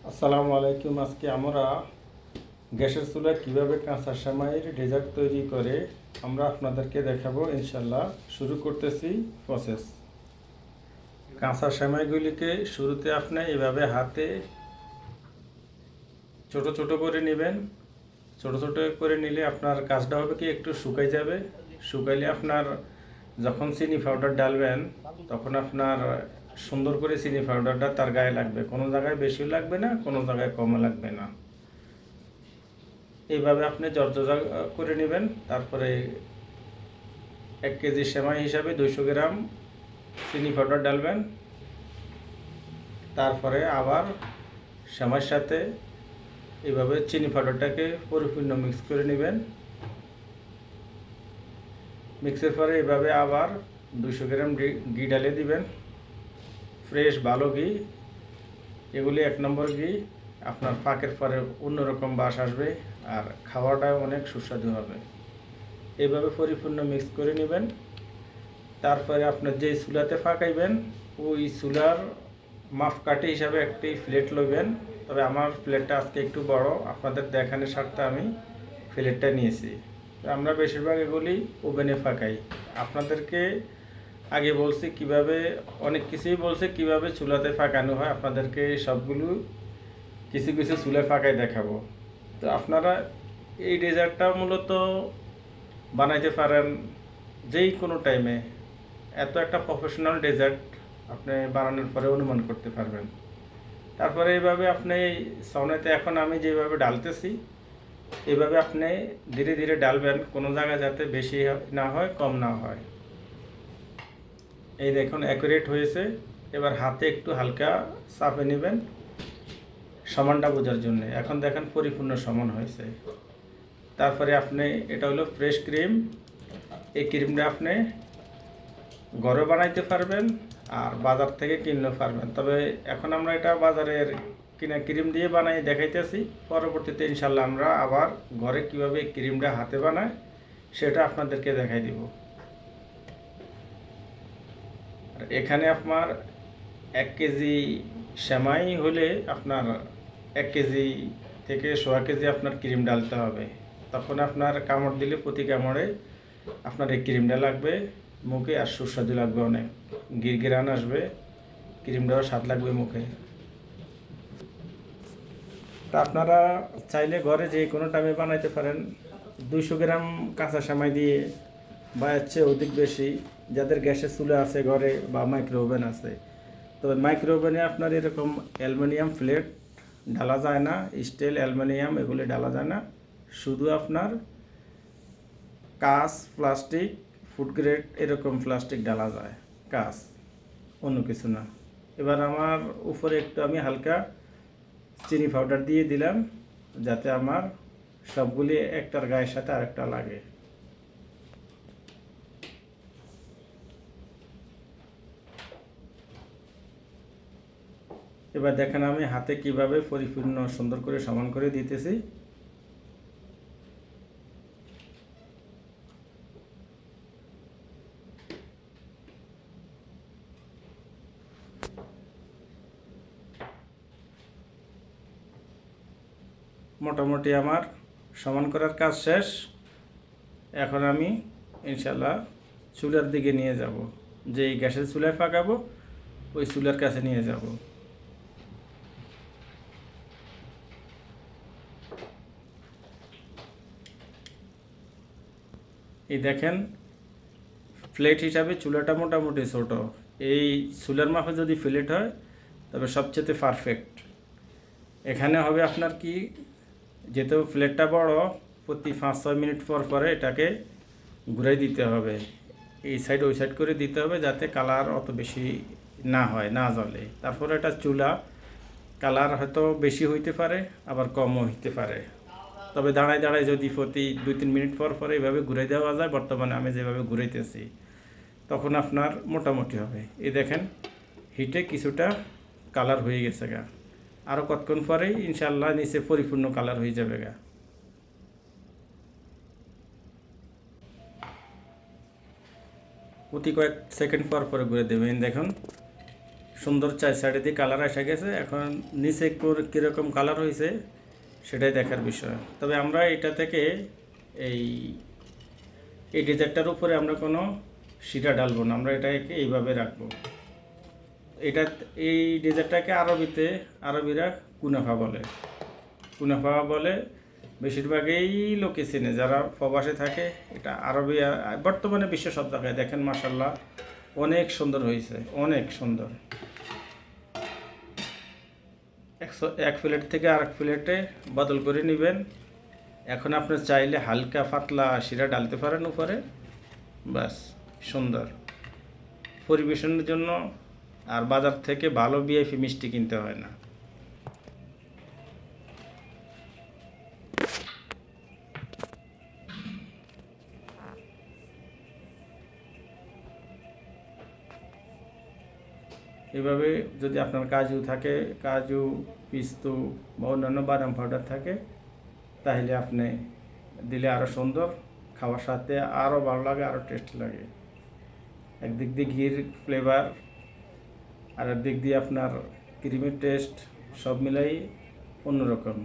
আসসালামু আলাইকুম। আজকে আমরা গ্যাসের চুলায় কীভাবে কাঁচা সেমাইয়ের ডেজার্ট তৈরি করে আমরা আপনাদেরকে দেখাবো ইনশাল্লাহ। শুরু করতেছি প্রসেস। কাঁচা সেমাইগুলিকে শুরুতে আপনি এভাবে হাতে ছোট ছোট করে নেবেন। ছোট ছোট করে নিলে আপনার কাজটা হবে কি একটু শুকাই যাবে। শুকাইলে আপনার যখন চিনি পাউডার ডালবেন তখন আপনার সুন্দর করে চিনি পাউডারটা তার গায়ে লাগবে, কোনো জায়গায় বেশি লাগবে না, কোনো জায়গায় কমও লাগবে না। এইভাবে আপনি জর্জরা করে নেবেন। তারপরে 1 কেজি সেমাই হিসাবে 200 গ্রাম চিনি পাউডার ডালবেন। তারপরে আবার সেমাইয়ের সাথে এইভাবে চিনি পাউডারটাকে পরিপূর্ণ মিক্স করে নেবেন। মিক্সের পরে এইভাবে আবার 200 গ্রাম ঘি ডালে দিবেন, ফ্রেশ ভালো ঘি। এগুলি 1 নম্বর ঘি। আপনার পাকের পরে অন্যরকম বাস আসবে আর খাওয়াটাও অনেক সুস্বাদু হবে। এইভাবে পরিপূর্ণ মিক্স করে নেবেন। তারপরে আপনার যে চুলাতে পাকাইবেন ওই চুলার মাপকাঠি হিসাবে একটি প্লেট লইবেন। তবে আমার প্লেটটা আজকে একটু বড়, আপনাদের দেখানোর স্বার্থে আমি প্লেটটা নিয়েছি। আমরা বেশিরভাগ এগুলি ওভেনে পাকাই। আপনাদেরকে আগে বলছি কিভাবে, অনেক কিছুই বলছে কিভাবে চুলাতে পাকানো হয়, আপনাদেরকে সবগুলো কিছু কিছু চুলায় পাকাই দেখাবো। তো আপনারা এই ডেজার্টটা মূলত বানাইতে পারেন যেই কোনো টাইমে। এত একটা প্রফেশনাল ডেজার্ট আপনি বানানোর পরে অনুমান করতে পারবেন। তারপরে এইভাবে আপনি সনেতে এখন আমি যেভাবে ডালতেছি এইভাবে আপনি ধীরে ধীরে ডালবেন, কোনো জায়গায় যাতে বেশি না হয় কম না হয়। এই দেখুন অ্যাকুরেট হয়েছে। এবার হাতে একটু হালকা চাপে নেবেন সমানটা বোঝার জন্য। এখন দেখেন পরিপূর্ণ সমান হয়েছে। তারপরে আপনি এটা হলো ফ্রেশ ক্রিম। এই ক্রিমটা আপনি ঘরে বানাইতে পারবেন আর বাজার থেকে কিনলেও পারবেন। তবে এখন আমরা এটা বাজারের কিনা ক্রিম দিয়ে বানাই দেখাইতেছি। পরবর্তীতে ইনশাল্লাহ আমরা আবার ঘরে কিভাবে ক্রিমটা হাতে বানায় সেটা আপনাদেরকে দেখাই দিব। আর এখানে আপনার 1 কেজি সেমাই হলে আপনার 1 কেজি থেকে 1.25 কেজি আপনার ক্রিম ডালতে হবে। তখন আপনার কামড় দিলে প্রতি কামড়ে আপনার এই ক্রিমটা লাগবে মুখে আর সুস্বাদু লাগবে, অনেক গিরগিরান আসবে, ক্রিমটাও স্বাদ লাগবে মুখে। তা আপনারা চাইলে ঘরে যে কোনো টাইমে বানাইতে পারেন। 200 গ্রাম কাঁচা সেমাই দিয়ে বা এর চেয়ে অধিক বেশি যাদের গ্যাসের চুলা আছে ঘরে বা মাইক্রো ওভেন আছে। তবে মাইক্রো ওভেনে আপনার এরকম অ্যালুমিনিয়াম প্লেট ঢালা যায় না, স্টিল অ্যালুমিনিয়াম এগুলি ঢালা যায় না। শুধু আপনার কাঁচ, প্লাস্টিক, ফুড গ্রেড এরকম প্লাস্টিক ঢালা যায়, কাঁচ, অন্য কিছু না। এবার আমার উপরে একটু আমি হালকা চিনি পাউডার দিয়ে দিলাম যাতে আমার সবগুলি একটার গায়ের সাথে আরেকটা লাগে। এবার দেখেন আমি হাতে কিভাবে পরিপূর্ণ সুন্দর করে সমান করে দিতেছি। মোটামুটি আমার সমান করার কাজ শেষ। এখন আমি ইনশাল্লাহ চুলার দিকে নিয়ে যাব, যেই গ্যাসের চুলায় পাকাবো ওই চুলার কাছে নিয়ে যাব। এই দেখেন প্লেট হিসাবে চুলাটা মোটামুটি ছোট। এই চুলার মাপে যদি প্লেট হয় তবে সবচেয়ে পারফেক্ট। এখানে হবে আপনার কি, যেহেতু প্লেটটা বড়, প্রতি 5-6 মিনিট পর পরে এটাকে ঘুরাই দিতে হবে, এই সাইড ওই সাইড করে দিতে হবে যাতে কালার অত বেশি না হয়, না জ্বলে। তারপরে এটা চুলা কালার হয়তো বেশি হইতে পারে আবার কমও হইতে পারে। তবে দাঁড়ায় দাঁড়ায় যদি প্রতি 2-3 মিনিট পর পরে এইভাবে ঘুরাই দেওয়া যায়, বর্তমানে আমি যেভাবে ঘুরাইতেছি, তখন আপনার মোটামুটি হবে। এই দেখেন হিটে কিছুটা কালার হয়ে গেছে গা। আরও কতক্ষণ পরেই ইনশাল্লাহ নিচে পরিপূর্ণ কালার হয়ে যাবে গা। প্রতি কয়েক সেকেন্ড পর পরে ঘুরে দেবেন। দেখুন সুন্দর 4 সাইডে দিয়ে কালার এসে গেছে। এখন নিচে কীরকম কালার হয়েছে সেটাই দেখার বিষয়। তবে আমরা এটা থেকে এই এই ডেজার্টটার উপরে আমরা কোনো শিরা ডালবো না, আমরা এটাকে এইভাবে রাখবো। এটা এই ডেজার্টটাকে আরবিরা কুনাফা বলে। কুনাফা বলে বেশিরভাগই লোকে চেনে যারা প্রবাসে থাকে। এটা আরবি, বর্তমানে বিশ্ব সব জায়গায় দেখেন মাশাআল্লাহ অনেক সুন্দর হয়েছে, অনেক সুন্দর। এক প্লেট থেকে আরেক প্লেটে বদল করে নেবেন। এখন আপনি চাইলে হালকা পাতলা শিরা ডালতে পারেন উপরে, ব্যাস সুন্দর। পরিবেশনের জন্য আর বাজার থেকে ভালো ভিআইপি মিষ্টি কিনতে হয় না। এভাবে যদি আপনার কাজু থাকে, কাজু, পিস্তু বা অন্যান্য বাদাম পাউডার থাকে, তাহলে আপনি দিলে আরও সুন্দর, খাওয়ার সাথে আরও ভালো লাগে, আরও টেস্ট লাগে। একদিক দিয়ে ঘির ফ্লেভার, আর একদিক দিয়ে আপনার ক্রিমের টেস্ট, সব মিলাই অন্যরকম।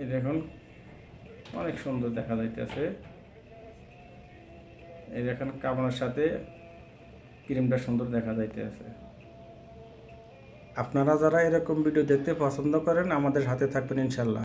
এই দেখুন অনেক সুন্দর দেখা যাইতেছে। এই দেখেন কাবানোর সাথে ক্রিমটা সুন্দর দেখা যাইতেছে। আপনারা যারা এরকম ভিডিও দেখতে পছন্দ করেন আমাদের সাথে থাকবেন ইনশাল্লাহ।